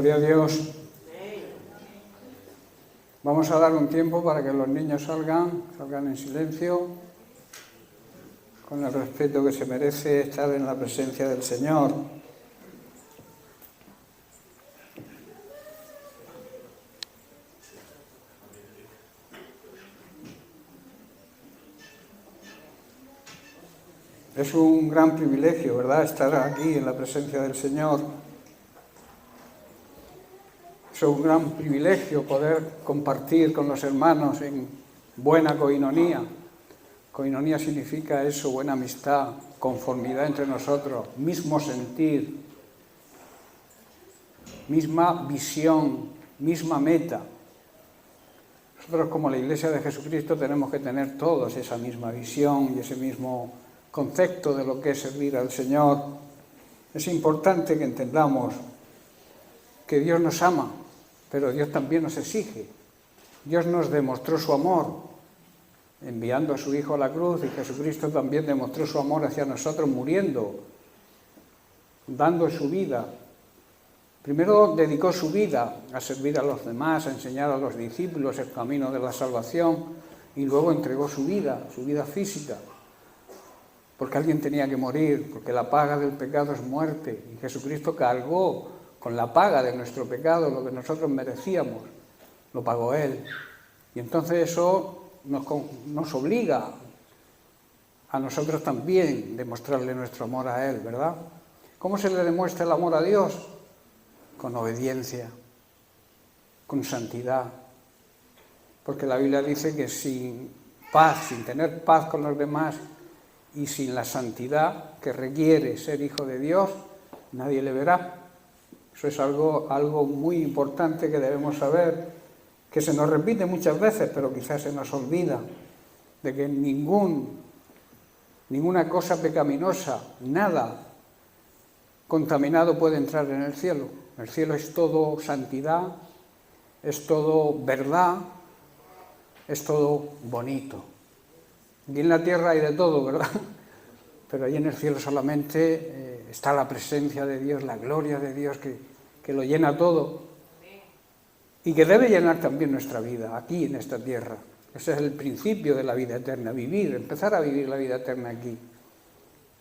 Gloria a Dios. Vamos a dar un tiempo para que los niños salgan en silencio, con el respeto que se merece estar en la presencia del Señor. Es un gran privilegio, ¿verdad?, estar aquí en la presencia del Señor. Es un gran privilegio poder compartir con los hermanos en buena coinonía. Coinonía significa eso, buena amistad, conformidad entre nosotros, mismo sentir, misma visión, misma meta. Nosotros, como la Iglesia de Jesucristo, tenemos que tener todos esa misma visión y ese mismo concepto de lo que es servir al Señor. Es importante que entendamos que Dios nos ama, pero Dios también nos exige. Dios nos demostró su amor enviando a su Hijo a la cruz, y Jesucristo también demostró su amor hacia nosotros muriendo, dando su vida. Primero dedicó su vida a servir a los demás, a enseñar a los discípulos el camino de la salvación, y luego entregó su vida física, porque alguien tenía que morir, porque la paga del pecado es muerte, y Jesucristo cargó con la paga de nuestro pecado, lo que nosotros merecíamos, lo pagó Él. Y entonces eso nos obliga a nosotros también demostrarle nuestro amor a Él, ¿verdad? ¿Cómo se le demuestra el amor a Dios? Con obediencia, con santidad. Porque la Biblia dice que sin paz, sin tener paz con los demás y sin la santidad que requiere ser hijo de Dios, nadie le verá. Eso es algo muy importante que debemos saber, que se nos repite muchas veces, pero quizás se nos olvida, de que ninguna cosa pecaminosa, nada contaminado puede entrar en el cielo. El cielo es todo santidad, es todo verdad, es todo bonito. Aquí en la tierra hay de todo, ¿verdad? Pero ahí en el cielo solamente está la presencia de Dios, la gloria de Dios que lo llena todo. Y que debe llenar también nuestra vida, aquí en esta tierra. Ese es el principio de la vida eterna, empezar a vivir la vida eterna aquí.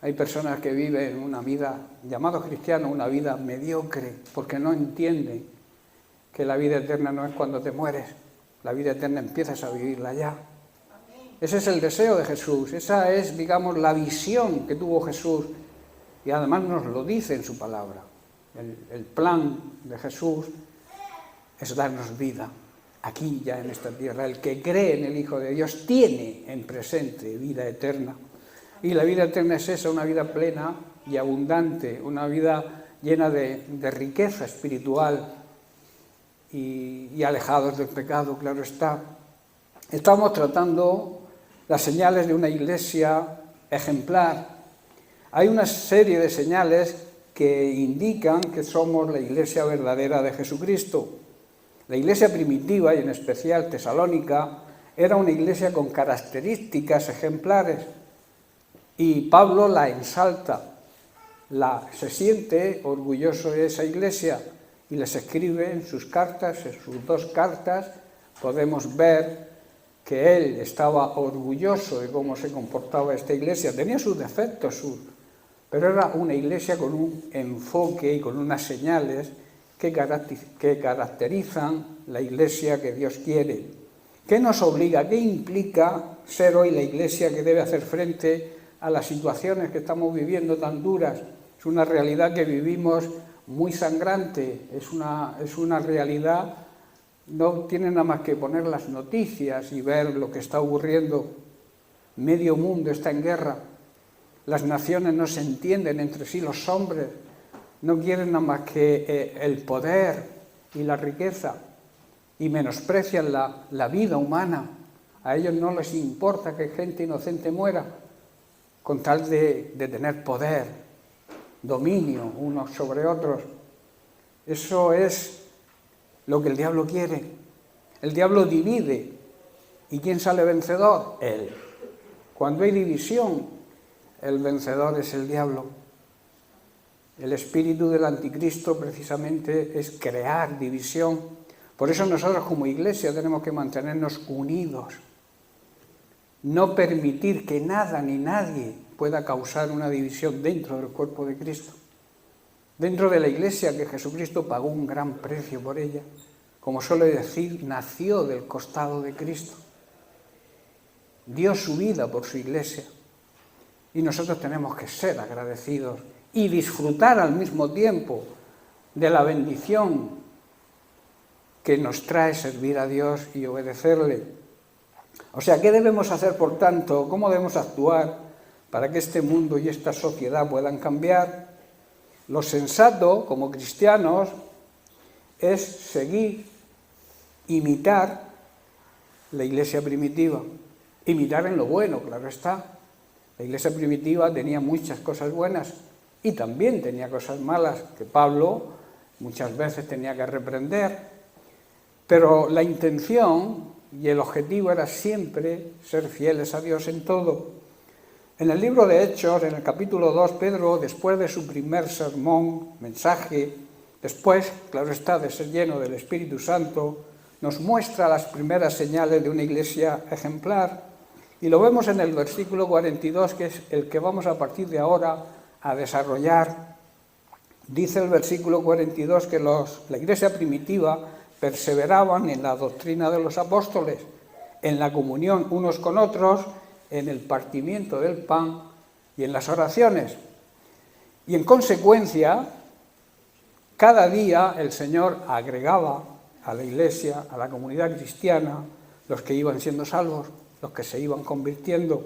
Hay personas que viven una vida, llamados cristianos, una vida mediocre, porque no entienden que la vida eterna no es cuando te mueres, la vida eterna empiezas a vivirla ya. Ese es el deseo de Jesús, esa es, digamos, la visión que tuvo Jesús, y además nos lo dice en su palabra. El plan de Jesús es darnos vida, aquí ya en esta tierra. El que cree en el Hijo de Dios tiene en presente vida eterna. Y la vida eterna es esa, una vida plena y abundante, una vida llena de riqueza espiritual y alejados del pecado, claro está. Estamos tratando las señales de una iglesia ejemplar. Hay una serie de señales que indican que somos la iglesia verdadera de Jesucristo. La iglesia primitiva, y en especial Tesalónica, era una iglesia con características ejemplares, y Pablo la ensalta, se siente orgulloso de esa iglesia y les escribe en sus cartas, en sus 2 cartas, podemos ver que él estaba orgulloso de cómo se comportaba esta iglesia. Tenía sus defectos, pero era una iglesia con un enfoque y con unas señales que caracterizan la iglesia que Dios quiere. ¿Qué nos obliga? ¿Qué implica ser hoy la iglesia que debe hacer frente a las situaciones que estamos viviendo tan duras? Es una realidad que vivimos muy sangrante, es una realidad, no tiene nada más que poner las noticias y ver lo que está ocurriendo. Medio mundo está en guerra, las naciones no se entienden entre sí, los hombres no quieren nada más que el poder y la riqueza, y menosprecian la vida humana. A ellos no les importa que gente inocente muera, con tal de tener poder, dominio unos sobre otros. Eso es lo que el diablo quiere. El diablo divide. ¿Y quién sale vencedor? Él. Cuando hay división, el vencedor es el diablo. El espíritu del anticristo precisamente es crear división. Por eso nosotros como iglesia tenemos que mantenernos unidos. No permitir que nada ni nadie pueda causar una división dentro del cuerpo de Cristo. Dentro de la iglesia que Jesucristo pagó un gran precio por ella. Como suele decir, nació del costado de Cristo. Dio su vida por su iglesia. Y nosotros tenemos que ser agradecidos y disfrutar al mismo tiempo de la bendición que nos trae servir a Dios y obedecerle. O sea, ¿qué debemos hacer, por tanto? ¿Cómo debemos actuar para que este mundo y esta sociedad puedan cambiar? Lo sensato, como cristianos, es seguir, imitar la iglesia primitiva. Imitar en lo bueno, claro está. La iglesia primitiva tenía muchas cosas buenas y también tenía cosas malas que Pablo muchas veces tenía que reprender. Pero la intención y el objetivo era siempre ser fieles a Dios en todo. En el libro de Hechos, en el capítulo 2, Pedro, después de su primer sermón, mensaje, después, claro está, de ser lleno del Espíritu Santo, nos muestra las primeras señales de una iglesia ejemplar. Y lo vemos en el versículo 42, que es el que vamos a partir de ahora a desarrollar. Dice el versículo 42 que la iglesia primitiva perseveraban en la doctrina de los apóstoles, en la comunión unos con otros, en el partimiento del pan y en las oraciones. Y en consecuencia, cada día el Señor agregaba a la iglesia, a la comunidad cristiana, los que iban siendo salvos, los que se iban convirtiendo.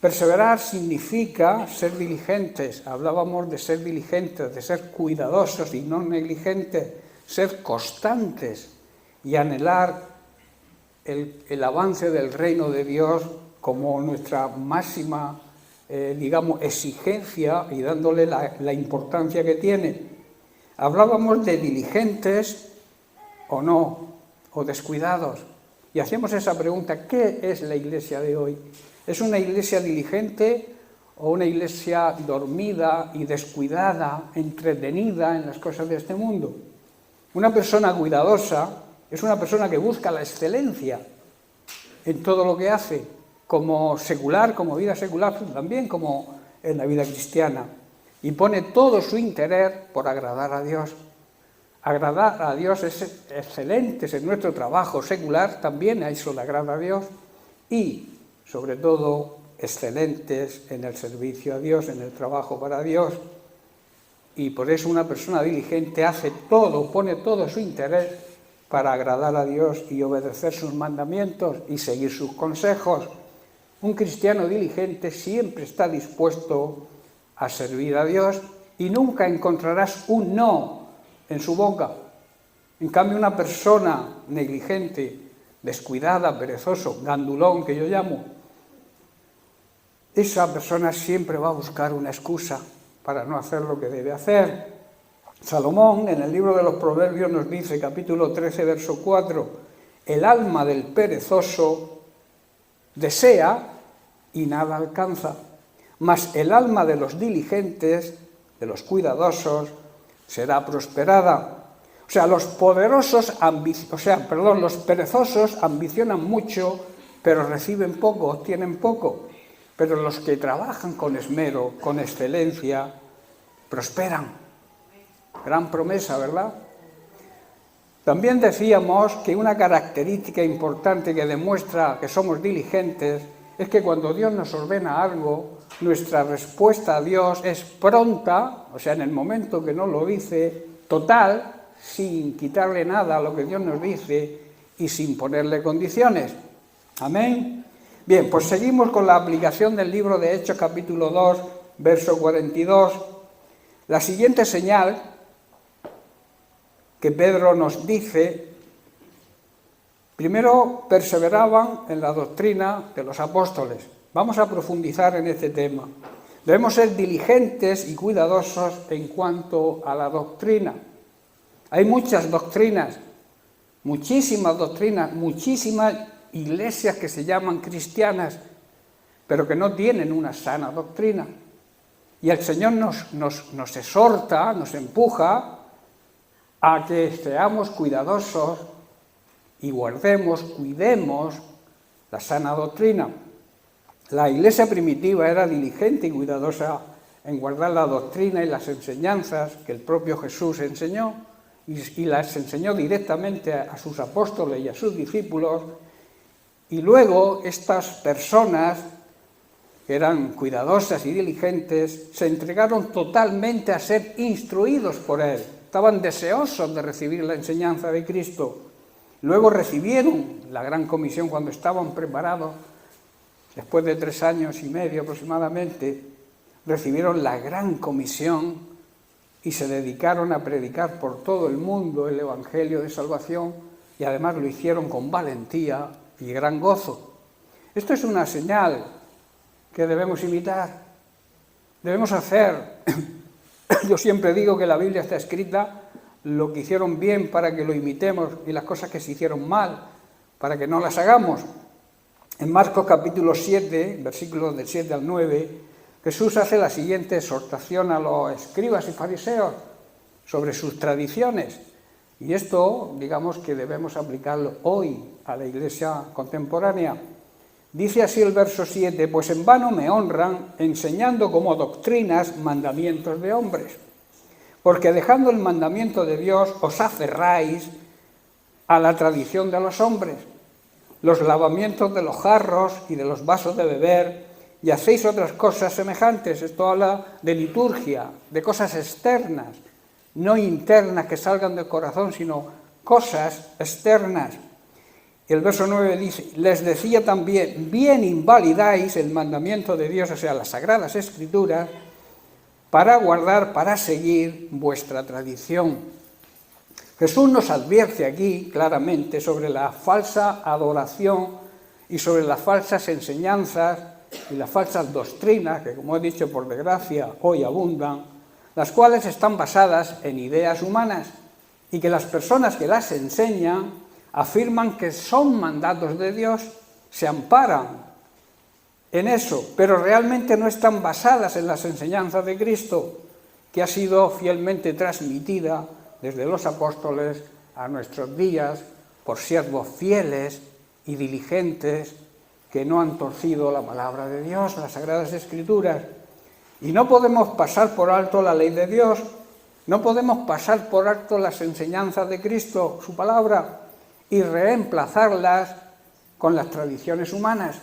Perseverar significa ser diligentes. Hablábamos de ser diligentes, de ser cuidadosos y no negligentes, ser constantes y anhelar el avance del reino de Dios como nuestra máxima, exigencia y dándole la importancia que tiene. Hablábamos de diligentes o no, o descuidados. Y hacíamos esa pregunta, ¿qué es la iglesia de hoy? ¿Es una iglesia diligente o una iglesia dormida y descuidada, entretenida en las cosas de este mundo? Una persona cuidadosa es una persona que busca la excelencia en todo lo que hace, como secular, como vida secular, también como en la vida cristiana. Y pone todo su interés por agradar a Dios. Agradar a Dios es excelente en nuestro trabajo secular, también a eso le agrada a Dios. Y, sobre todo, excelentes en el servicio a Dios, en el trabajo para Dios. Y por eso una persona diligente hace todo, pone todo su interés para agradar a Dios y obedecer sus mandamientos y seguir sus consejos. Un cristiano diligente siempre está dispuesto a servir a Dios y nunca encontrarás un no en su boca. En cambio, una persona negligente, descuidada, perezoso, gandulón, que yo llamo, esa persona siempre va a buscar una excusa para no hacer lo que debe hacer. Salomón, en el libro de los Proverbios, nos dice, capítulo 13, verso 4, el alma del perezoso desea y nada alcanza, mas el alma de los diligentes, de los cuidadosos, será prosperada. O sea, los perezosos ambicionan mucho, pero reciben poco, obtienen poco. Pero los que trabajan con esmero, con excelencia, prosperan. Gran promesa, ¿verdad? También decíamos que una característica importante que demuestra que somos diligentes es que cuando Dios nos ordena algo, nuestra respuesta a Dios es pronta, o sea, en el momento que nos lo dice, total, sin quitarle nada a lo que Dios nos dice y sin ponerle condiciones. Amén. Bien, pues seguimos con la aplicación del libro de Hechos, capítulo 2, verso 42. La siguiente señal que Pedro nos dice, primero perseveraban en la doctrina de los apóstoles. Vamos a profundizar en este tema. Debemos ser diligentes y cuidadosos en cuanto a la doctrina. Hay muchas doctrinas, muchísimas iglesias que se llaman cristianas, pero que no tienen una sana doctrina. Y el Señor nos exhorta, nos empuja a que seamos cuidadosos y cuidemos la sana doctrina. La Iglesia primitiva era diligente y cuidadosa en guardar la doctrina y las enseñanzas que el propio Jesús enseñó, y las enseñó directamente a sus apóstoles y a sus discípulos, y luego estas personas, que eran cuidadosas y diligentes, se entregaron totalmente a ser instruidos por Él. Estaban deseosos de recibir la enseñanza de Cristo. Luego recibieron la gran comisión cuando estaban preparados, después de 3 años y medio aproximadamente, recibieron la gran comisión y se dedicaron a predicar por todo el mundo el Evangelio de salvación, y además lo hicieron con valentía y gran gozo. Esto es una señal que debemos imitar, debemos hacer. Yo siempre digo que la Biblia está escrita lo que hicieron bien para que lo imitemos y las cosas que se hicieron mal para que no las hagamos. En Marcos capítulo 7, versículos del 7 al 9, Jesús hace la siguiente exhortación a los escribas y fariseos sobre sus tradiciones. Y esto, digamos que debemos aplicarlo hoy a la Iglesia contemporánea. Dice así el verso 7, pues en vano me honran enseñando como doctrinas mandamientos de hombres, porque dejando el mandamiento de Dios os aferráis a la tradición de los hombres, los lavamientos de los jarros y de los vasos de beber, y hacéis otras cosas semejantes. Esto habla de liturgia, de cosas externas, no internas que salgan del corazón, sino cosas externas. Y el verso 9 dice, les decía también, bien invalidáis el mandamiento de Dios, o sea, las Sagradas Escrituras, para seguir vuestra tradición. Jesús nos advierte aquí claramente sobre la falsa adoración y sobre las falsas enseñanzas y las falsas doctrinas, que como he dicho, por desgracia, hoy abundan, las cuales están basadas en ideas humanas y que las personas que las enseñan afirman que son mandatos de Dios, se amparan en eso, pero realmente no están basadas en las enseñanzas de Cristo, que ha sido fielmente transmitida desde los apóstoles a nuestros días por siervos fieles y diligentes que no han torcido la palabra de Dios, las Sagradas Escrituras. Y no podemos pasar por alto la ley de Dios, no podemos pasar por alto las enseñanzas de Cristo, su palabra, y reemplazarlas con las tradiciones humanas,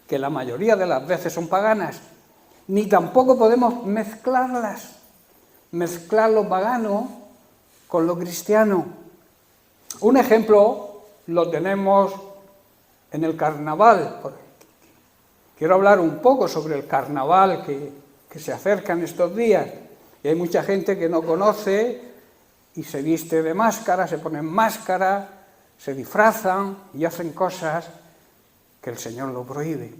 que la mayoría de las veces son paganas, ni tampoco podemos mezclarlas, mezclar lo pagano con lo cristiano. Un ejemplo lo tenemos en el carnaval. Quiero hablar un poco sobre el carnaval que se acerca en estos días. Y hay mucha gente que no conoce y se viste de máscara, se ponen máscara, se disfrazan y hacen cosas que el Señor lo prohíbe.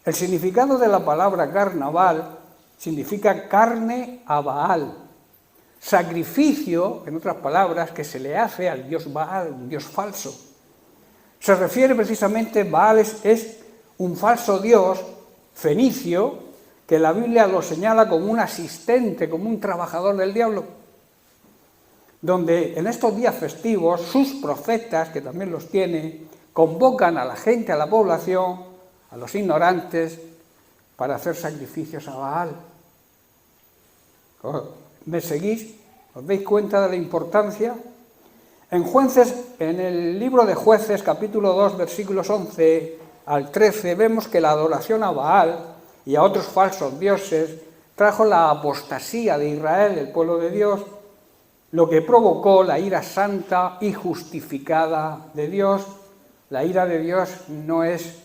El significado de la palabra carnaval significa carne a Baal, sacrificio, en otras palabras, que se le hace al dios Baal, un dios falso. Se refiere precisamente, Baal es un falso dios fenicio, que la Biblia lo señala como un asistente, como un trabajador del diablo, donde en estos días festivos sus profetas, que también los tiene, convocan a la gente, a la población, a los ignorantes, para hacer sacrificios a Baal. ¿Me seguís? ¿Os dais cuenta de la importancia? En el libro de Jueces, capítulo 2, versículos 11 al 13, vemos que la adoración a Baal y a otros falsos dioses trajo la apostasía de Israel, el pueblo de Dios, lo que provocó la ira santa y justificada de Dios. La ira de Dios no es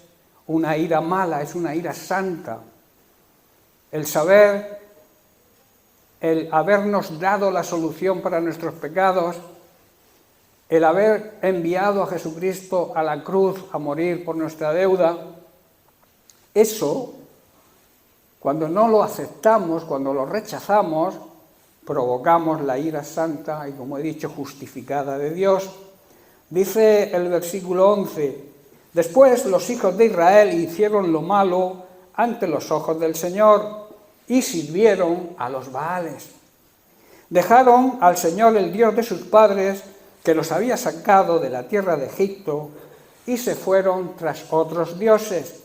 una ira mala, es una ira santa. El habernos dado la solución para nuestros pecados, el haber enviado a Jesucristo a la cruz a morir por nuestra deuda, eso, cuando no lo aceptamos, cuando lo rechazamos, provocamos la ira santa y, como he dicho, justificada de Dios. Dice el versículo 11, después los hijos de Israel hicieron lo malo ante los ojos del Señor y sirvieron a los Baales. Dejaron al Señor, el Dios de sus padres, que los había sacado de la tierra de Egipto, y se fueron tras otros dioses,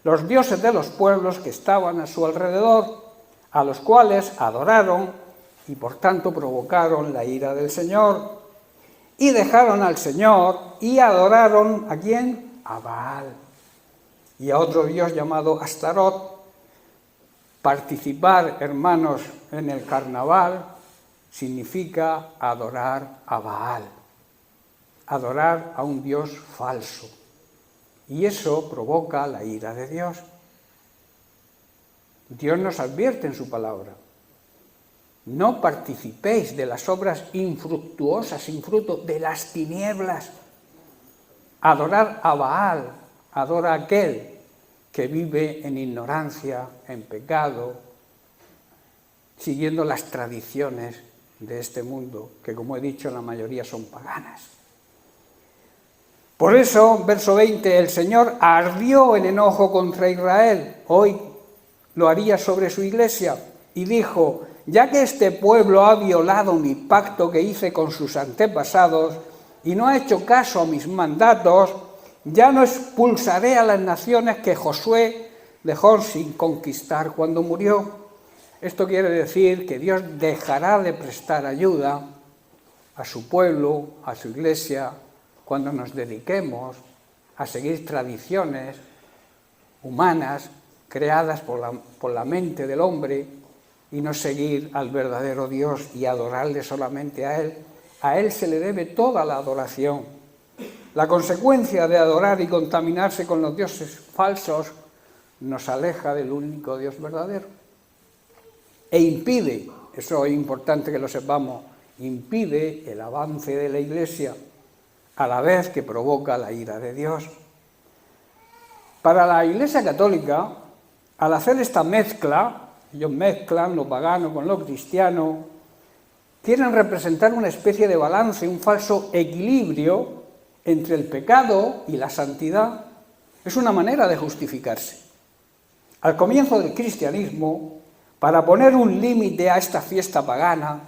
los dioses de los pueblos que estaban a su alrededor, a los cuales adoraron y por tanto provocaron la ira del Señor. Y dejaron al Señor y adoraron ¿a quién? A Baal y a otro dios llamado Astarot. Participar, hermanos, en el carnaval significa adorar a Baal, adorar a un dios falso. Y eso provoca la ira de Dios. Dios nos advierte en su palabra: no participéis de las obras infructuosas, sin fruto, de las tinieblas. Adorar a Baal, adora a aquel que vive en ignorancia, en pecado, siguiendo las tradiciones de este mundo, que como he dicho, la mayoría son paganas. Por eso, verso 20, el Señor ardió en enojo contra Israel, hoy lo haría sobre su iglesia, y dijo: ya que este pueblo ha violado mi pacto que hice con sus antepasados y no ha hecho caso a mis mandatos, ya no expulsaré a las naciones que Josué dejó sin conquistar cuando murió. Esto quiere decir que Dios dejará de prestar ayuda a su pueblo, a su iglesia, cuando nos dediquemos a seguir tradiciones humanas creadas por la mente del hombre y no seguir al verdadero Dios y adorarle solamente a Él. A Él se le debe toda la adoración. La consecuencia de adorar y contaminarse con los dioses falsos nos aleja del único Dios verdadero e impide, eso es importante que lo sepamos, impide el avance de la Iglesia, a la vez que provoca la ira de Dios. Para la Iglesia Católica, al hacer esta mezcla, ellos mezclan lo pagano con lo cristiano, quieren representar una especie de balance, un falso equilibrio entre el pecado y la santidad. Es una manera de justificarse. Al comienzo del cristianismo, para poner un límite a esta fiesta pagana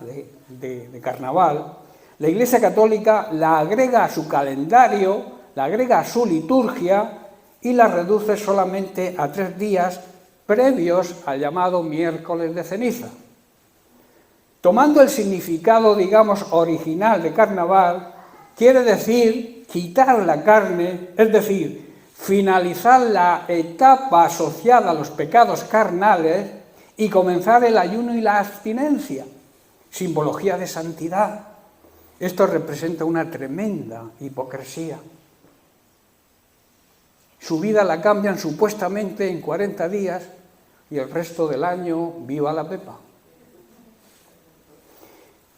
de carnaval, la Iglesia Católica la agrega a su calendario, la agrega a su liturgia y la reduce solamente a 3 días previos al llamado miércoles de ceniza. Tomando el significado, digamos, original de carnaval, quiere decir quitar la carne, es decir, finalizar la etapa asociada a los pecados carnales y comenzar el ayuno y la abstinencia, simbología de santidad. Esto representa una tremenda hipocresía. Su vida la cambian supuestamente en 40 días y el resto del año viva la pepa.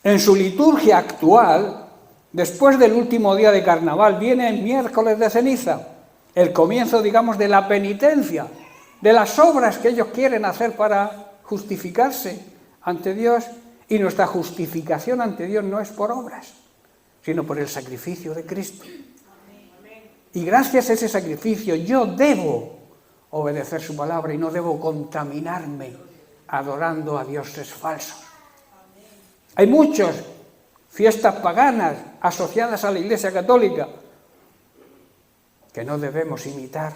En su liturgia actual, después del último día de carnaval, viene el miércoles de ceniza, el comienzo, digamos, de la penitencia, de las obras que ellos quieren hacer para justificarse ante Dios, y nuestra justificación ante Dios no es por obras, sino por el sacrificio de Cristo. Y gracias a ese sacrificio yo debo obedecer su palabra y no debo contaminarme adorando a dioses falsos. Hay muchas fiestas paganas asociadas a la Iglesia Católica que no debemos imitar.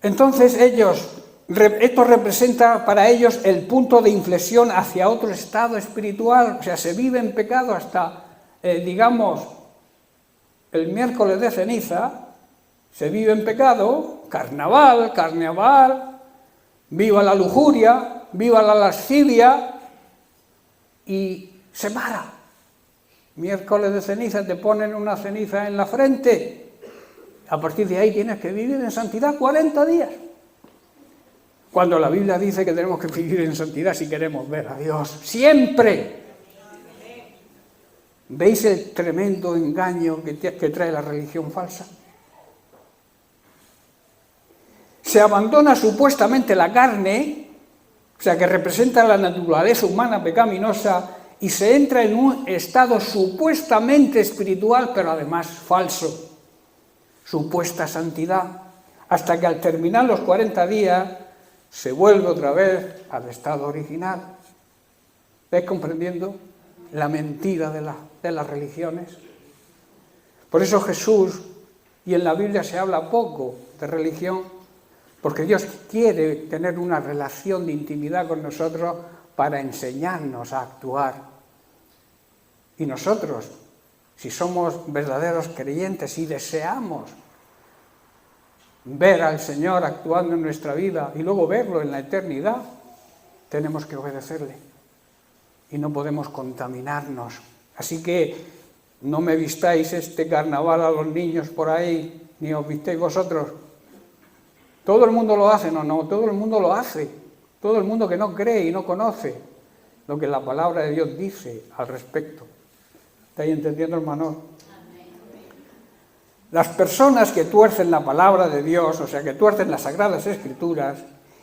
Entonces esto representa para ellos el punto de inflexión hacia otro estado espiritual, o sea, se vive en pecado hasta, digamos, el miércoles de ceniza, se vive en pecado, carnaval, viva la lujuria, viva la lascivia, y se para. Miércoles de ceniza, te ponen una ceniza en la frente, a partir de ahí tienes que vivir en santidad 40 días. Cuando la Biblia dice que tenemos que vivir en santidad si queremos ver a Dios, siempre. ¿Veis el tremendo engaño que trae la religión falsa? Se abandona supuestamente la carne, o sea, que representa la naturaleza humana pecaminosa, y se entra en un estado supuestamente espiritual, pero además falso, supuesta santidad, hasta que al terminar los 40 días se vuelve otra vez al estado original. ¿Ves comprendiendo la mentira de las religiones? Por eso Jesús, y en la Biblia se habla poco de religión, porque Dios quiere tener una relación de intimidad con nosotros para enseñarnos a actuar. Y nosotros, si somos verdaderos creyentes y deseamos ver al Señor actuando en nuestra vida y luego verlo en la eternidad, tenemos que obedecerle y no podemos contaminarnos. Así que no me vistáis este carnaval a los niños por ahí, ni os vistéis vosotros. ¿Todo el mundo lo hace? No, todo el mundo lo hace. Todo el mundo que no cree y no conoce lo que la palabra de Dios dice al respecto. ¿Estáis entendiendo, hermanos? Las personas que tuercen la palabra de Dios, o sea, que tuercen las Sagradas Escrituras,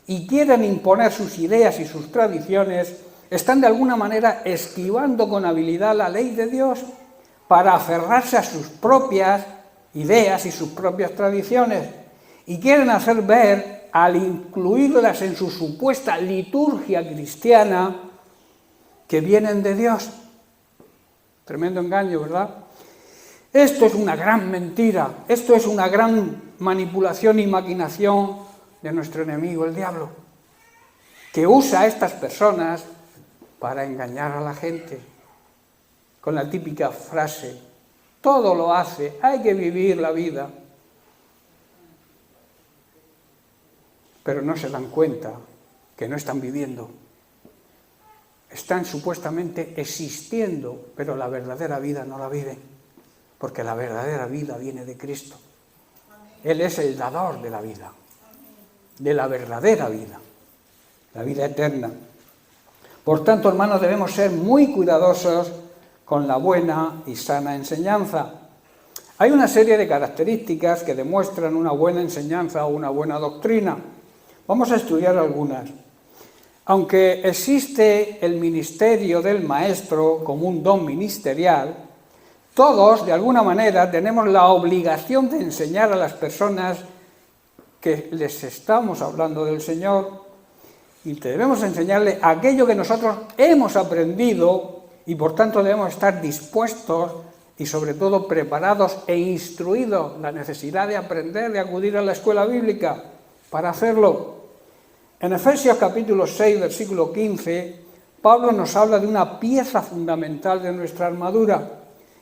y quieren imponer sus ideas y sus tradiciones, están de alguna manera esquivando con habilidad la ley de Dios para aferrarse a sus propias ideas y sus propias tradiciones, y quieren hacer ver, al incluirlas en su supuesta liturgia cristiana, que vienen de Dios. Tremendo engaño, ¿verdad? Esto es una gran mentira, esto es una gran manipulación y maquinación de nuestro enemigo, el diablo, que usa a estas personas para engañar a la gente con la típica frase: todo lo hace, hay que vivir la vida. Pero no se dan cuenta que no están viviendo. Están supuestamente existiendo, pero la verdadera vida no la viven, porque la verdadera vida viene de Cristo. Él es el dador de la vida, de la verdadera vida, la vida eterna. Por tanto, hermanos, debemos ser muy cuidadosos con la buena y sana enseñanza. Hay una serie de características que demuestran una buena enseñanza o una buena doctrina. Vamos a estudiar algunas. Aunque existe el ministerio del maestro como un don ministerial, todos, de alguna manera, tenemos la obligación de enseñar a las personas que les estamos hablando del Señor, y debemos enseñarles aquello que nosotros hemos aprendido, y por tanto debemos estar dispuestos y sobre todo preparados e instruidos. La necesidad de aprender, de acudir a la escuela bíblica para hacerlo. En Efesios capítulo 6, versículo 15, Pablo nos habla de una pieza fundamental de nuestra armadura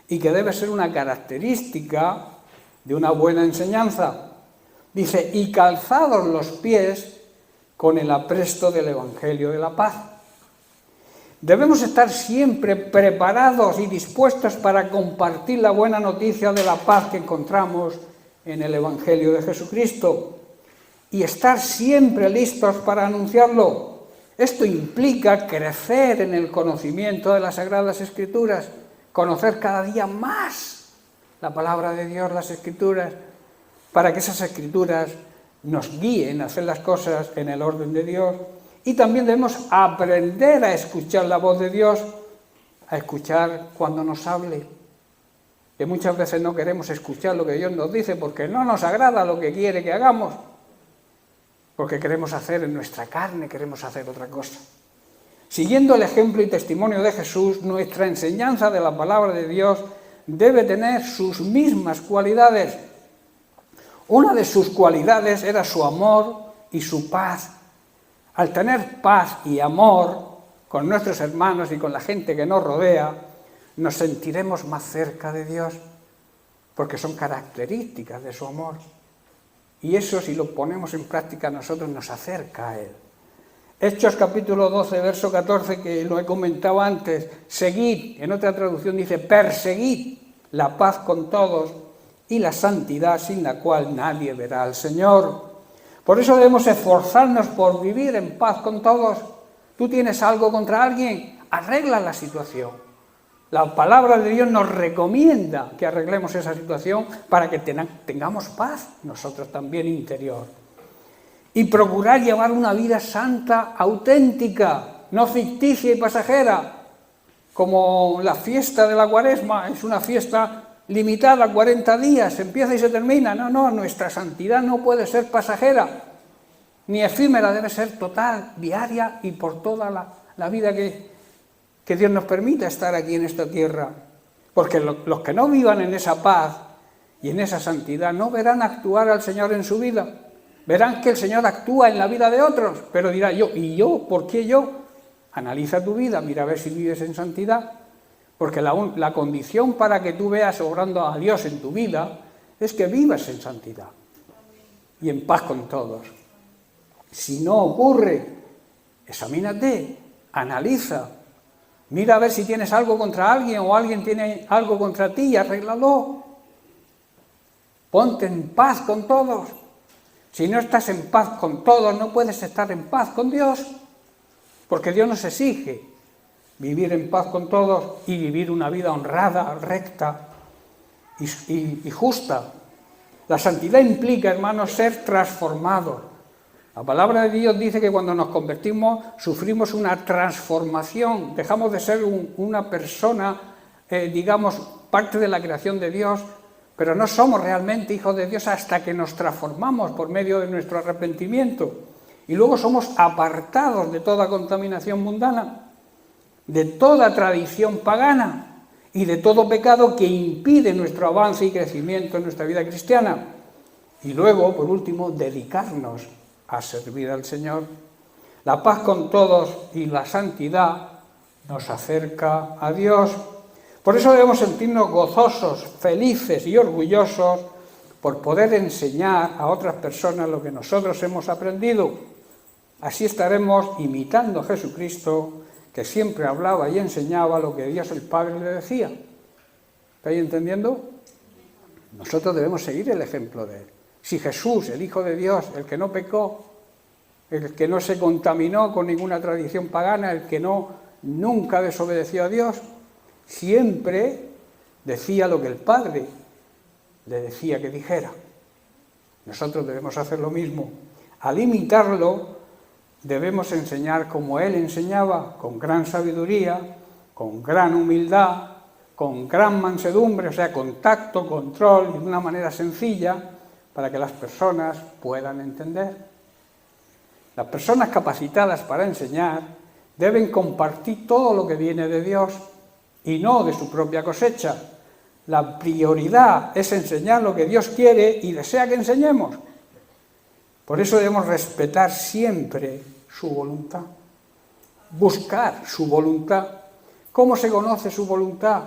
y que debe ser una característica de una buena enseñanza. Dice: y calzados los pies con el apresto del Evangelio de la paz. Debemos estar siempre preparados y dispuestos para compartir la buena noticia de la paz que encontramos en el Evangelio de Jesucristo. Y estar siempre listos para anunciarlo. Esto implica crecer en el conocimiento de las Sagradas Escrituras, conocer cada día más la palabra de Dios, las Escrituras, para que esas Escrituras nos guíen a hacer las cosas en el orden de Dios. Y también debemos aprender a escuchar la voz de Dios, a escuchar cuando nos hable. Que muchas veces no queremos escuchar lo que Dios nos dice porque no nos agrada lo que quiere que hagamos. Porque queremos hacer en nuestra carne, queremos hacer otra cosa. Siguiendo el ejemplo y testimonio de Jesús, nuestra enseñanza de la palabra de Dios debe tener sus mismas cualidades. Una de sus cualidades era su amor y su paz. Al tener paz y amor con nuestros hermanos y con la gente que nos rodea, nos sentiremos más cerca de Dios, porque son características de su amor. Y eso, si lo ponemos en práctica, a nosotros nos acerca a Él. Hechos capítulo 12, verso 14, que lo he comentado antes: seguid, en otra traducción dice perseguid la paz con todos y la santidad, sin la cual nadie verá al Señor. Por eso debemos esforzarnos por vivir en paz con todos. Tú tienes algo contra alguien, arregla la situación. La palabra de Dios nos recomienda que arreglemos esa situación para que tengamos paz nosotros también interior. Y procurar llevar una vida santa, auténtica, no ficticia y pasajera, como la fiesta de la Cuaresma. Es una fiesta limitada a 40 días, empieza y se termina. No, nuestra santidad no puede ser pasajera. ni efímera, debe ser total, diaria y por toda la vida que Dios nos permita estar aquí en esta tierra. Porque los que no vivan en esa paz y en esa santidad no verán actuar al Señor en su vida. Verán que el Señor actúa en la vida de otros, pero dirá ¿y yo? ¿Por qué yo? Analiza tu vida, mira a ver si vives en santidad. Porque la condición para que tú veas obrando a Dios en tu vida es que vivas en santidad y en paz con todos. Si no ocurre, examínate, analiza, mira a ver si tienes algo contra alguien o alguien tiene algo contra ti y arréglalo. Ponte en paz con todos. Si no estás en paz con todos, no puedes estar en paz con Dios, porque Dios nos exige vivir en paz con todos y vivir una vida honrada, recta y justa. La santidad implica, hermanos, ser transformados. La palabra de Dios dice que cuando nos convertimos sufrimos una transformación, dejamos de ser una persona, digamos, parte de la creación de Dios, pero no somos realmente hijos de Dios hasta que nos transformamos por medio de nuestro arrepentimiento. Y luego somos apartados de toda contaminación mundana, de toda tradición pagana y de todo pecado que impide nuestro avance y crecimiento en nuestra vida cristiana. Y luego, por último, dedicarnos a servir al Señor. La paz con todos y la santidad nos acerca a Dios. Por eso debemos sentirnos gozosos, felices y orgullosos por poder enseñar a otras personas lo que nosotros hemos aprendido. Así estaremos imitando a Jesucristo, que siempre hablaba y enseñaba lo que Dios el Padre le decía. ¿Estáis entendiendo? Nosotros debemos seguir el ejemplo de Él. Si Jesús, el Hijo de Dios, el que no pecó, el que no se contaminó con ninguna tradición pagana, el que nunca desobedeció a Dios, siempre decía lo que el Padre le decía que dijera. Nosotros debemos hacer lo mismo. Al imitarlo, debemos enseñar como Él enseñaba, con gran sabiduría, con gran humildad, con gran mansedumbre, o sea, con tacto, control y de una manera sencilla, para que las personas puedan entender. Las personas capacitadas para enseñar deben compartir todo lo que viene de Dios y no de su propia cosecha. La prioridad es enseñar lo que Dios quiere y desea que enseñemos. Por eso debemos respetar siempre su voluntad, buscar su voluntad. ¿Cómo se conoce su voluntad?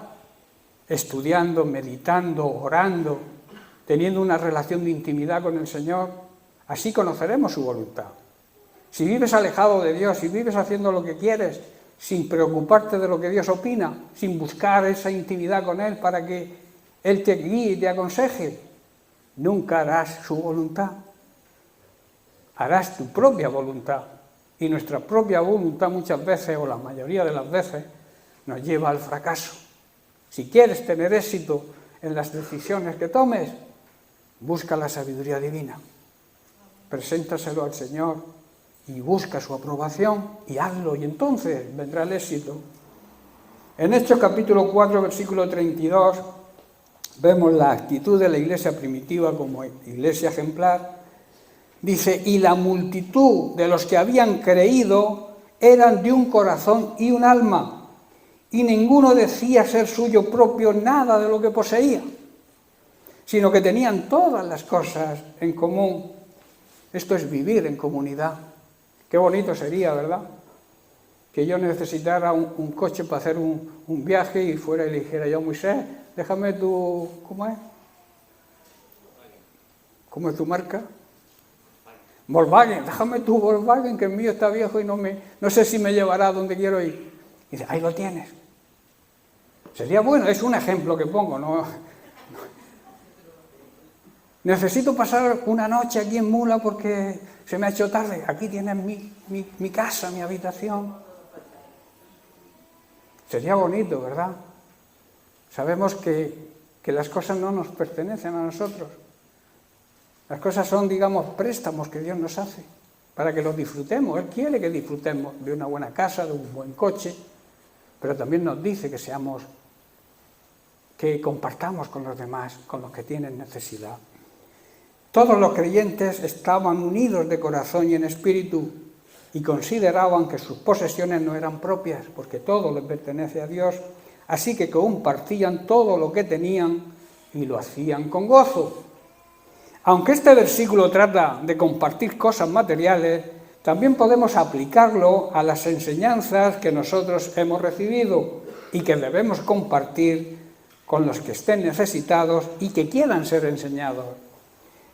Estudiando, meditando, orando, teniendo una relación de intimidad con el Señor. Así conoceremos su voluntad. Si vives alejado de Dios, si vives haciendo lo que quieres, sin preocuparte de lo que Dios opina, sin buscar esa intimidad con Él para que Él te guíe y te aconseje, nunca harás su voluntad. Harás tu propia voluntad. Y nuestra propia voluntad muchas veces, o la mayoría de las veces, nos lleva al fracaso. Si quieres tener éxito en las decisiones que tomes, busca la sabiduría divina. Preséntaselo al Señor y busca su aprobación y hazlo, y entonces vendrá el éxito. En Hechos capítulo 4, versículo 32, vemos la actitud de la iglesia primitiva como iglesia ejemplar. Dice, y la multitud de los que habían creído eran de un corazón y un alma, y ninguno decía ser suyo propio nada de lo que poseía, sino que tenían todas las cosas en común. Esto es vivir en comunidad. Qué bonito sería, ¿verdad? Que yo necesitara un coche para hacer un viaje y fuera y le dijera yo, Moisés, déjame tu... ¿Cómo es? ¿Cómo es tu marca? Volkswagen, déjame tu Volkswagen, que el mío está viejo y no sé si me llevará a donde quiero ir. Y dice, ahí lo tienes. Sería bueno, es un ejemplo que pongo, ¿no? Necesito pasar una noche aquí en Mula porque se me ha hecho tarde. Aquí tienes mi casa, mi habitación. Sería bonito, ¿verdad? Sabemos que las cosas no nos pertenecen a nosotros. Las cosas son, digamos, préstamos que Dios nos hace para que los disfrutemos. Él quiere que disfrutemos de una buena casa, de un buen coche, pero también nos dice que compartamos con los demás, con los que tienen necesidad. Todos los creyentes estaban unidos de corazón y en espíritu y consideraban que sus posesiones no eran propias, porque todo les pertenece a Dios, así que compartían todo lo que tenían y lo hacían con gozo. Aunque este versículo trata de compartir cosas materiales, también podemos aplicarlo a las enseñanzas que nosotros hemos recibido y que debemos compartir con los que estén necesitados y que quieran ser enseñados.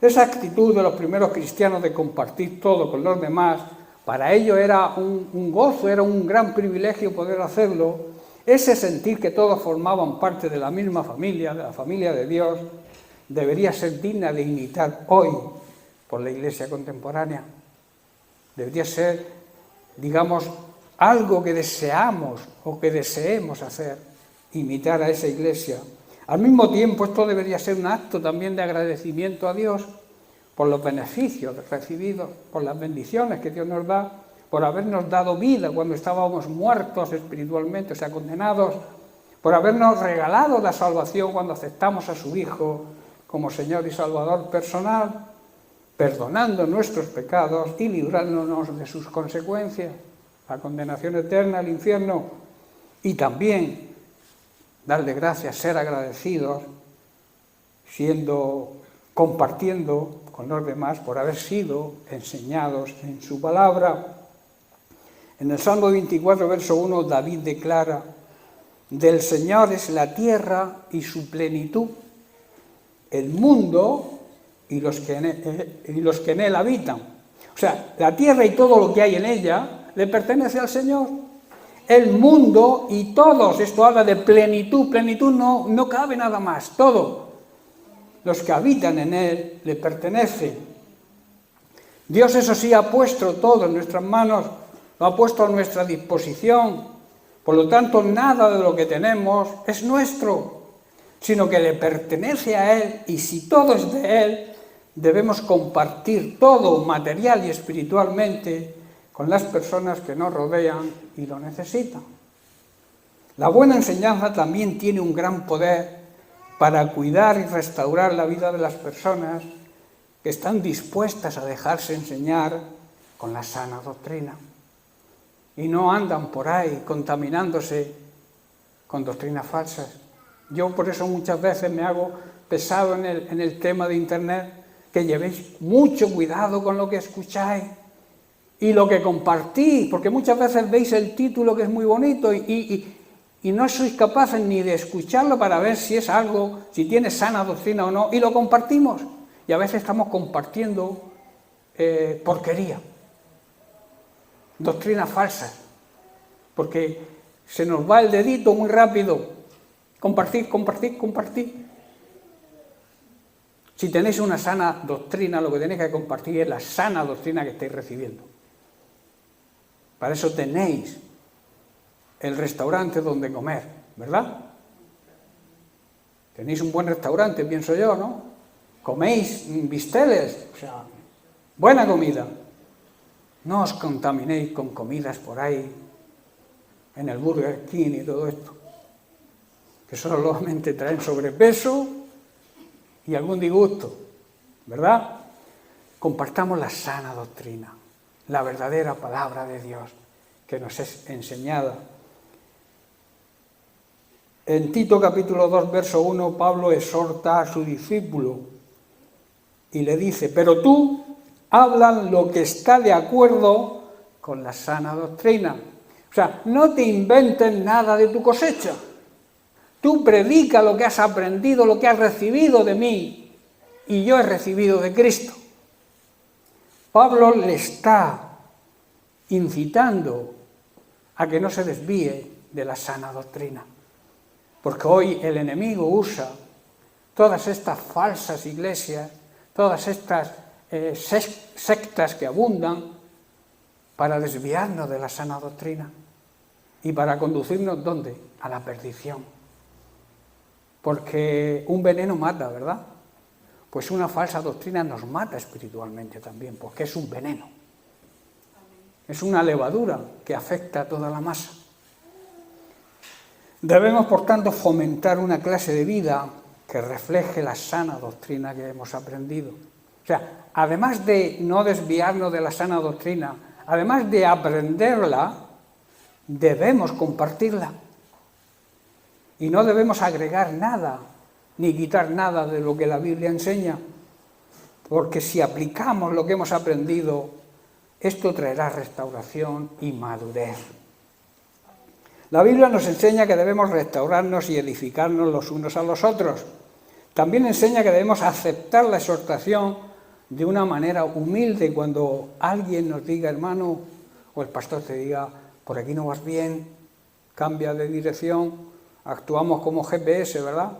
Esa actitud de los primeros cristianos de compartir todo con los demás, para ellos era un gozo, era un gran privilegio poder hacerlo. Ese sentir que todos formaban parte de la misma familia, de la familia de Dios, debería ser digna de imitar hoy por la Iglesia contemporánea. Debería ser, digamos, algo que deseamos o que deseemos hacer, imitar a esa Iglesia. Al mismo tiempo, esto debería ser un acto también de agradecimiento a Dios por los beneficios recibidos, por las bendiciones que Dios nos da, por habernos dado vida cuando estábamos muertos espiritualmente, o sea, condenados, por habernos regalado la salvación cuando aceptamos a su Hijo como Señor y Salvador personal, perdonando nuestros pecados y librándonos de sus consecuencias, la condenación eterna, el infierno, y también darle gracias, ser agradecidos, compartiendo con los demás por haber sido enseñados en su palabra. En el Salmo 24, verso 1, David declara: del Señor es la tierra y su plenitud, el mundo y los que en él habitan. O sea, la tierra y todo lo que hay en ella le pertenece al Señor. El mundo y todos, esto habla de plenitud, plenitud no cabe nada más, todo. Los que habitan en él le pertenecen. Dios, eso sí, ha puesto todo en nuestras manos, lo ha puesto a nuestra disposición. Por lo tanto, nada de lo que tenemos es nuestro, sino que le pertenece a Él, y si todo es de Él, debemos compartir todo, material y espiritualmente, con las personas que nos rodean y lo necesitan. La buena enseñanza también tiene un gran poder para cuidar y restaurar la vida de las personas que están dispuestas a dejarse enseñar con la sana doctrina y no andan por ahí contaminándose con doctrinas falsas. Yo por eso muchas veces me hago pesado en el tema de Internet, que llevéis mucho cuidado con lo que escucháis y lo que compartís, porque muchas veces veis el título que es muy bonito y no sois capaces ni de escucharlo para ver si es algo, si tiene sana doctrina o no, y lo compartimos. Y a veces estamos compartiendo porquería, doctrinas falsas, porque se nos va el dedito muy rápido. Compartir. Si tenéis una sana doctrina, lo que tenéis que compartir es la sana doctrina que estáis recibiendo. Para eso tenéis el restaurante donde comer, ¿verdad? Tenéis un buen restaurante, pienso yo, ¿no? Coméis bisteles, o sea, buena comida. No os contaminéis con comidas por ahí, en el Burger King y todo esto, que solamente traen sobrepeso y algún disgusto, ¿verdad? Compartamos la sana doctrina, la verdadera palabra de Dios que nos es enseñada. En Tito capítulo 2, verso 1, Pablo exhorta a su discípulo y le dice: pero tú hablas lo que está de acuerdo con la sana doctrina. O sea, no te inventes nada de tu cosecha. Tú predica lo que has aprendido, lo que has recibido de mí, y yo he recibido de Cristo. Pablo le está incitando a que no se desvíe de la sana doctrina. Porque hoy el enemigo usa todas estas falsas iglesias, todas estas sectas que abundan, para desviarnos de la sana doctrina y para conducirnos, ¿dónde? A la perdición. Porque un veneno mata, ¿verdad? Pues una falsa doctrina nos mata espiritualmente también, porque es un veneno. Es una levadura que afecta a toda la masa. Debemos, por tanto, fomentar una clase de vida que refleje la sana doctrina que hemos aprendido. O sea, además de no desviarnos de la sana doctrina, además de aprenderla, debemos compartirla. Y no debemos agregar nada, ni quitar nada de lo que la Biblia enseña, porque si aplicamos lo que hemos aprendido, esto traerá restauración y madurez. La Biblia nos enseña que debemos restaurarnos y edificarnos los unos a los otros. También enseña que debemos aceptar la exhortación de una manera humilde cuando alguien nos diga, hermano, o el pastor te diga, por aquí no vas bien, cambia de dirección, actuamos como GPS, ¿verdad?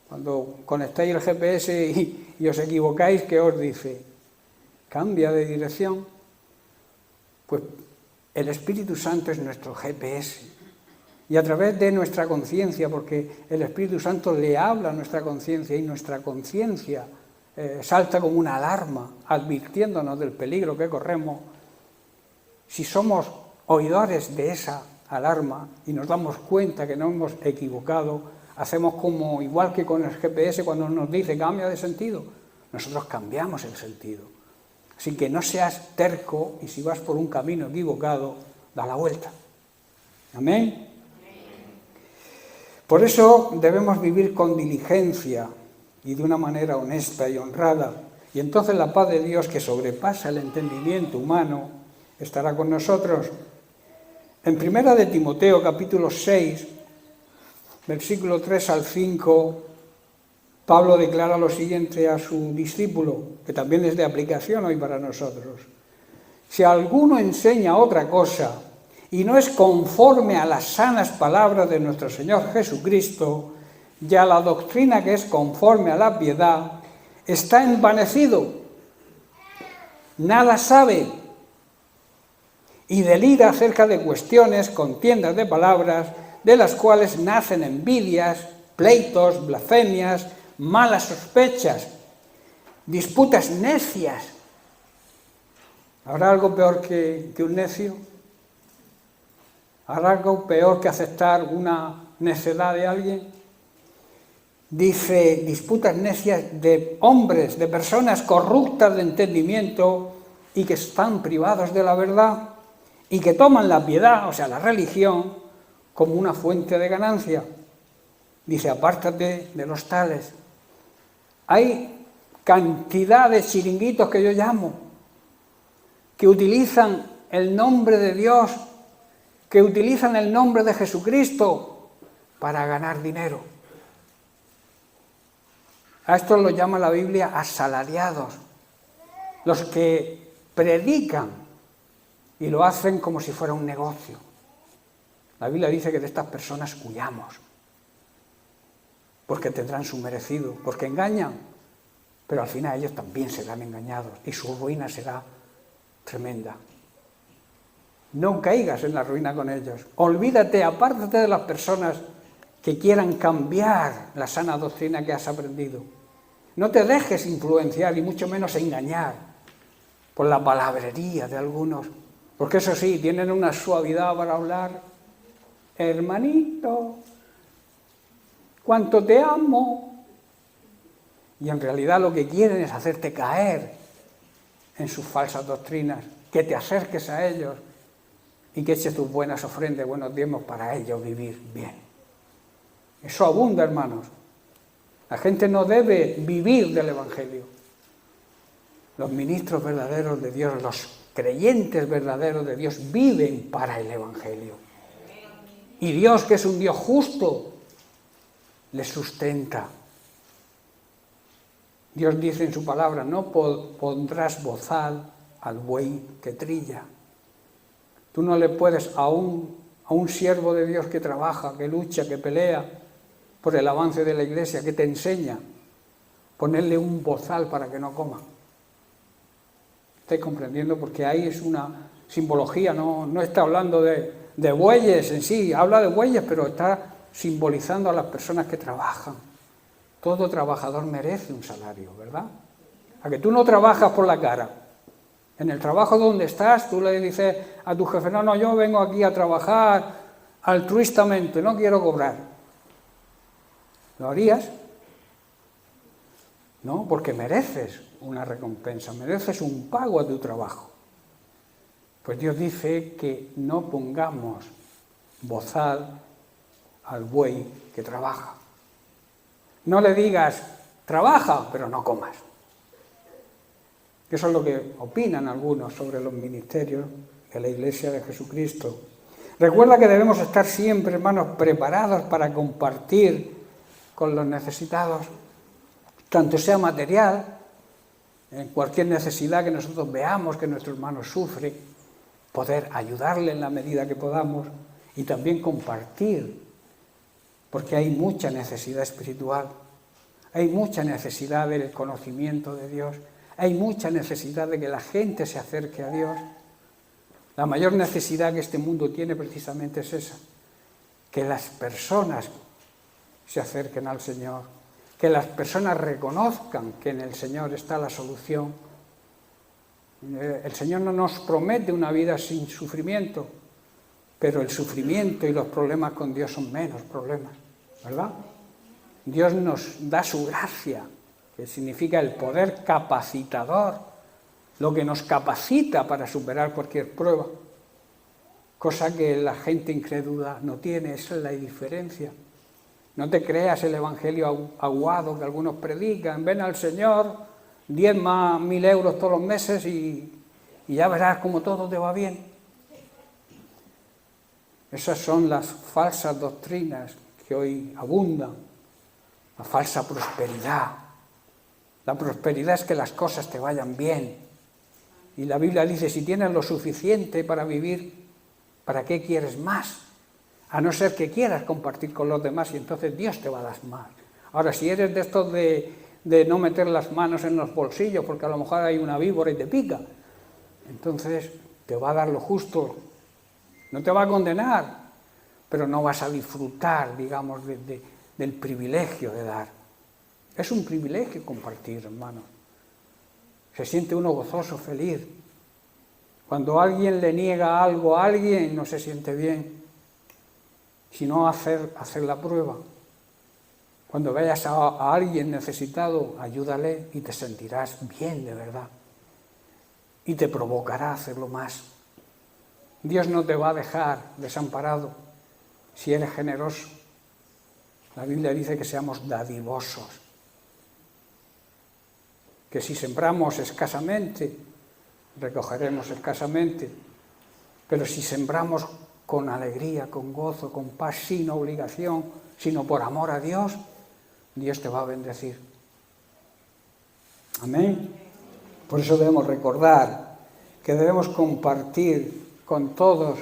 Cuando conectáis el GPS y os equivocáis, ¿qué os dice? Cambia de dirección. Pues el Espíritu Santo es nuestro GPS. Y a través de nuestra conciencia, porque el Espíritu Santo le habla a nuestra conciencia y nuestra conciencia salta como una alarma, advirtiéndonos del peligro que corremos. Si somos oidores de esa alarma y nos damos cuenta que nos hemos equivocado, hacemos como igual que con el GPS cuando nos dice cambia de sentido, nosotros cambiamos el sentido. Así que no seas terco y si vas por un camino equivocado, da la vuelta. Amén. Por eso debemos vivir con diligencia y de una manera honesta y honrada. Y entonces la paz de Dios, que sobrepasa el entendimiento humano, estará con nosotros. En 1 de Timoteo, capítulo 6, versículo 3 al 5, Pablo declara lo siguiente a su discípulo, que también es de aplicación hoy para nosotros. Si alguno enseña otra cosa y no es conforme a las sanas palabras de nuestro Señor Jesucristo y a la doctrina que es conforme a la piedad, está envanecido, nada sabe y delira acerca de cuestiones, contiendas de palabras, de las cuales nacen envidias, pleitos, blasfemias, malas sospechas, disputas necias. ¿Habrá algo peor que un necio? ¿Habrá algo peor que aceptar una necedad de alguien? Dice, disputas necias de hombres, de personas corruptas de entendimiento y que están privados de la verdad y que toman la piedad, o sea, la religión, como una fuente de ganancia. Dice, apártate de los tales. Hay cantidad de chiringuitos que yo llamo, que utilizan el nombre de Dios, que utilizan el nombre de Jesucristo para ganar dinero. A esto lo llama la Biblia asalariados, los que predican y lo hacen como si fuera un negocio. La Biblia dice que de estas personas huyamos, porque tendrán su merecido, porque engañan, pero al final ellos también serán engañados y su ruina será tremenda. No caigas en la ruina con ellos. Olvídate, apártate de las personas que quieran cambiar la sana doctrina que has aprendido. No te dejes influenciar y mucho menos engañar por la palabrería de algunos, porque eso sí, tienen una suavidad para hablar. Hermanito, cuánto te amo. Y en realidad lo que quieren es hacerte caer en sus falsas doctrinas, que te acerques a ellos y que eches tus buenas ofrendas, buenos diezmos para ellos vivir bien. Eso abunda, hermanos. La gente no debe vivir del Evangelio. Los ministros verdaderos de Dios, los creyentes verdaderos de Dios viven para el Evangelio. Y Dios, que es un Dios justo, les sustenta. Dios dice en su palabra, no pondrás bozal al buey que trilla. Tú no le puedes a un siervo de Dios que trabaja, que lucha, que pelea por el avance de la iglesia, que te enseña, ponerle un bozal para que no coma. ¿Estáis comprendiendo? Porque ahí es una simbología, no está hablando de bueyes en sí, habla de bueyes, pero está simbolizando a las personas que trabajan. Todo trabajador merece un salario, ¿verdad? A que tú no trabajas por la cara. En el trabajo donde estás, tú le dices a tu jefe, no, yo vengo aquí a trabajar altruistamente, no quiero cobrar. ¿Lo harías? ¿no? Porque mereces una recompensa, mereces un pago a tu trabajo. Pues Dios dice que no pongamos bozal al buey que trabaja. No le digas, trabaja, pero no comas. Eso es lo que opinan algunos sobre los ministerios de la Iglesia de Jesucristo. Recuerda que debemos estar siempre, hermanos, preparados para compartir con los necesitados, tanto sea material, en cualquier necesidad que nosotros veamos que nuestro hermano sufre, poder ayudarle en la medida que podamos y también compartir, porque hay mucha necesidad espiritual, hay mucha necesidad del conocimiento de Dios, hay mucha necesidad de que la gente se acerque a Dios. La mayor necesidad que este mundo tiene precisamente es esa, que las personas se acerquen al Señor, que las personas reconozcan que en el Señor está la solución. El Señor no nos promete una vida sin sufrimiento, pero el sufrimiento y los problemas con Dios son menos problemas, ¿verdad? Dios nos da su gracia, que significa el poder capacitador, lo que nos capacita para superar cualquier prueba, cosa que la gente incrédula no tiene. Esa es la diferencia. No te creas el evangelio aguado que algunos predican, ven al Señor, diezma 1.000 euros todos los meses y ya verás cómo todo te va bien. Esas son las falsas doctrinas que hoy abundan, la falsa prosperidad. La prosperidad es que las cosas te vayan bien. Y la Biblia dice, si tienes lo suficiente para vivir, ¿para qué quieres más? A no ser que quieras compartir con los demás y entonces Dios te va a dar más. Ahora, si eres de estos de no meter las manos en los bolsillos porque a lo mejor hay una víbora y te pica, entonces te va a dar lo justo. No te va a condenar, pero no vas a disfrutar, digamos, del privilegio de dar. Es un privilegio compartir, hermanos. Se siente uno gozoso, feliz. Cuando alguien le niega algo a alguien, no se siente bien. Sino hacer la prueba. Cuando veas a alguien necesitado, ayúdale y te sentirás bien de verdad. Y te provocará a hacerlo más. Dios no te va a dejar desamparado si eres generoso. La Biblia dice que seamos dadivosos. Que si sembramos escasamente, recogeremos escasamente, pero si sembramos con alegría, con gozo, con paz, sin obligación, sino por amor a Dios, Dios te va a bendecir. Amén. Por eso debemos recordar que debemos compartir con todos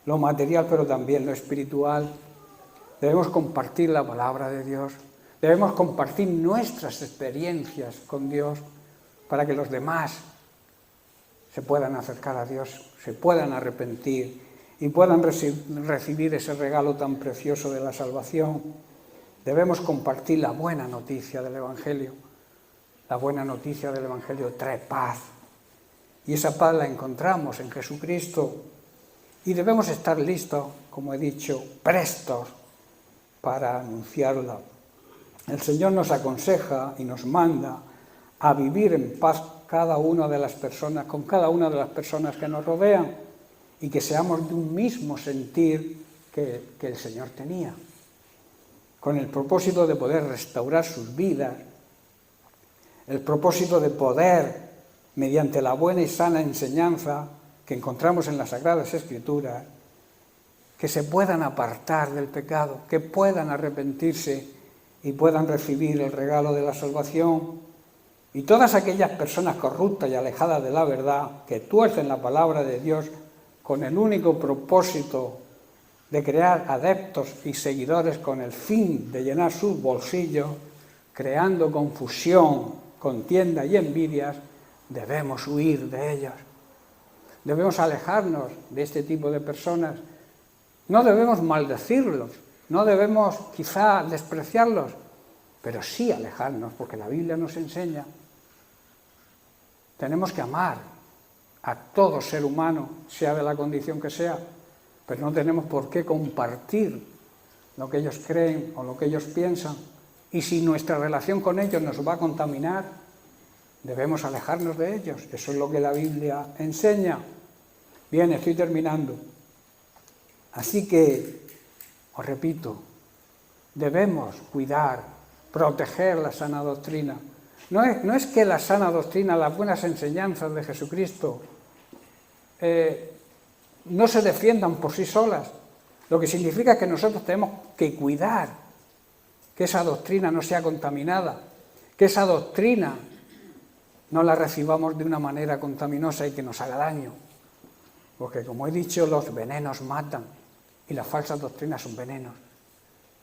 lo material, pero también lo espiritual. Debemos compartir la palabra de Dios. Debemos compartir nuestras experiencias con Dios para que los demás se puedan acercar a Dios, se puedan arrepentir y puedan recibir ese regalo tan precioso de la salvación. Debemos compartir la buena noticia del Evangelio. La buena noticia del Evangelio trae paz. Y esa paz la encontramos en Jesucristo. Y debemos estar listos, como he dicho, prestos para anunciarla. El Señor nos aconseja y nos manda a vivir en paz con cada una de las personas que nos rodean y que seamos de un mismo sentir que el Señor tenía, con el propósito de poder restaurar sus vidas, el propósito de poder, mediante la buena y sana enseñanza que encontramos en las Sagradas Escrituras, que se puedan apartar del pecado, que puedan arrepentirse y puedan recibir el regalo de la salvación. Y todas aquellas personas corruptas y alejadas de la verdad, que tuercen la palabra de Dios con el único propósito de crear adeptos y seguidores con el fin de llenar sus bolsillos, creando confusión, contienda y envidias, debemos huir de ellos. Debemos alejarnos de este tipo de personas. No debemos maldecirlos, no debemos quizá despreciarlos, pero sí alejarnos, porque la Biblia nos enseña. Tenemos que amar a todo ser humano, sea de la condición que sea, pero no tenemos por qué compartir lo que ellos creen o lo que ellos piensan, Y si nuestra relación con ellos nos va a contaminar, debemos alejarnos de ellos. Eso es lo que la Biblia enseña. Bien, estoy terminando. Así que, os repito, debemos cuidar, proteger la sana doctrina. No es que la sana doctrina, las buenas enseñanzas de Jesucristo no se defiendan por sí solas. Lo que significa que nosotros tenemos que cuidar que esa doctrina no sea contaminada, que esa doctrina no la recibamos de una manera contaminosa y que nos haga daño. Porque, como he dicho, los venenos matan y las falsas doctrinas son venenos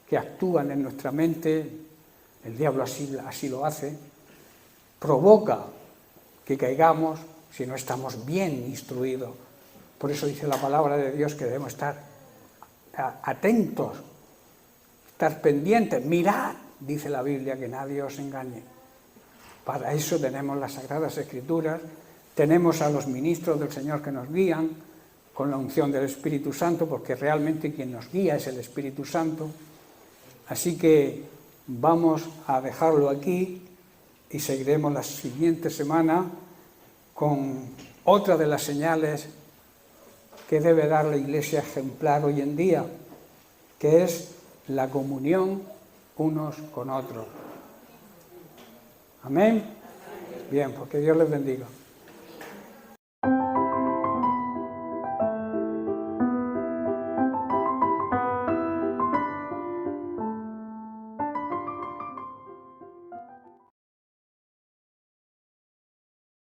que actúan en nuestra mente. El diablo así lo hace, provoca que caigamos si no estamos bien instruidos. Por eso dice la palabra de Dios que debemos estar atentos, estar pendientes, mirad, dice la Biblia, que nadie os engañe. Para eso tenemos las Sagradas Escrituras, tenemos a los ministros del Señor que nos guían con la unción del Espíritu Santo, porque realmente quien nos guía es el Espíritu Santo. Así que vamos a dejarlo aquí y seguiremos la siguiente semana con otra de las señales que debe dar la Iglesia ejemplar hoy en día, que es la comunión unos con otros. Amén. Bien, pues que Dios les bendiga.